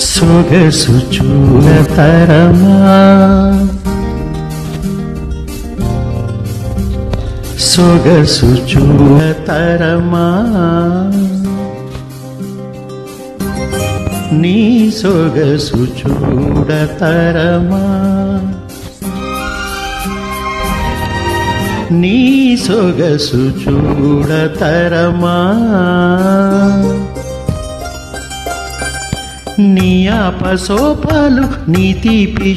సొగసు చూడతరమా సొగసు చూడతరమా నీ సొగసు చూడతరమా నీ సొగసు చూడతరమా నీ ఆపసోపాలు నీ తీపి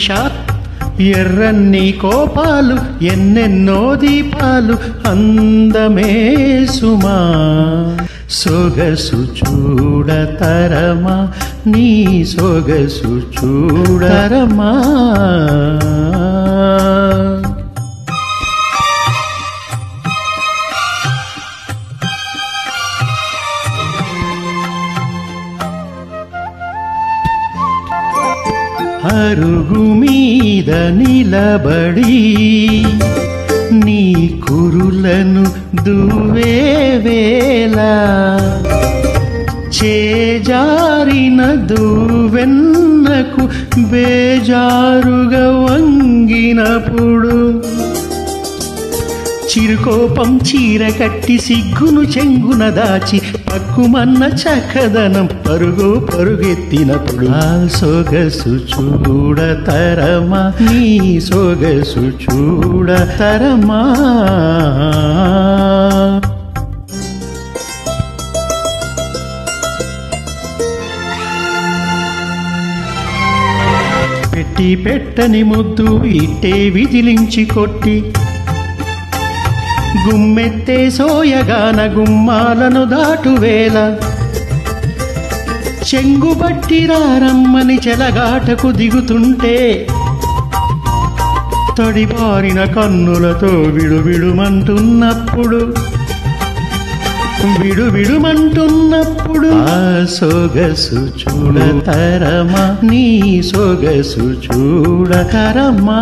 ఎర్రన్ని కోపాలు ఎన్నెన్నో దీపాలు అందమే సుమా సొగసు చూడతరమా నీ సొగసు చూడతరమా అరుగు మీద నిలబడి నీ కురులను దువ్వేవేళ చేజారిన దువ్వెన్నకు బేజారుగా వంగినప్పుడు చిరుకోపం చీర కట్టి సిగ్గును చెంగున దాచి పక్కుమన్న చక్కదనం పరుగు పరుగెత్తినప్పుడు ఆ సొగసు చూడతరమా నీ సొగసు చూడతరమా పెట్టి పెట్టని ముద్దు ఇట్టే విదిలించి కొట్టి గుమ్మెత్తే సోయగాన గుమ్మాలను దాటువేళ చెంగుబట్టి రారమ్మని చెలగాటకు దిగుతుంటే తడిపారిన కన్నులతో విడువిడుమంటున్నప్పుడు విడువిడుమంటున్నప్పుడు ఆ సొగసు చూడతరమా నీ సొగసు చూడతరమా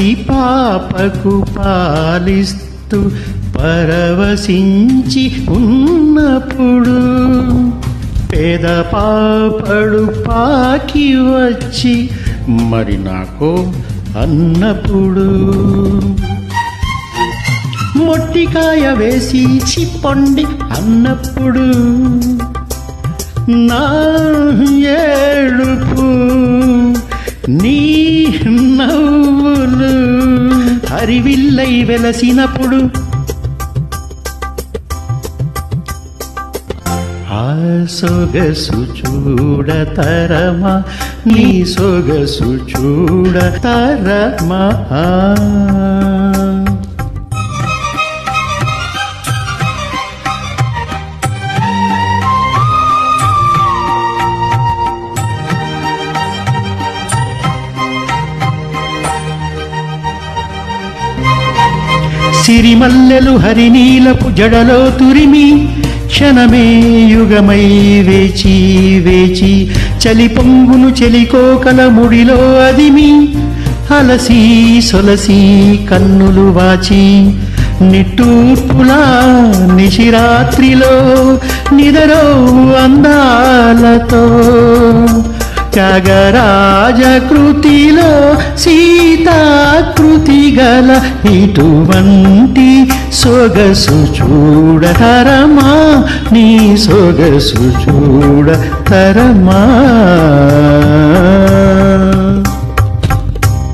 పసిపాపకు పాలిస్తూ పరవశించి ఉన్నప్పుడు పేద పాపడు పాకి వచ్చి మరి నాకు అన్నప్పుడు మొట్టికాయ వేసి చిప్పొండి అన్నప్పుడు నా ఏడుపు నీ నవ్వులు హరివిల్లై వెలసినప్పుడు ఆ సొగసు చూడతరమా నీ సొగసు చూడతరమా సిరిమల్లెలు హరినీలపు జడలో తురిమి క్షణమే యుగమై వేచి వేచి చలి పొంగును చెలికోకల ముడిలో అదిమి అలసి సొలసి కన్నులు వాచి నిట్టూర్పులా నిశిరాత్రిలో నిదరో అందాలతో త్యాగరాజ కృతిలో సీతాకృతి గల ఇటువంటి సొగసు చూడతరమా నీ సొగసు చూడతరమా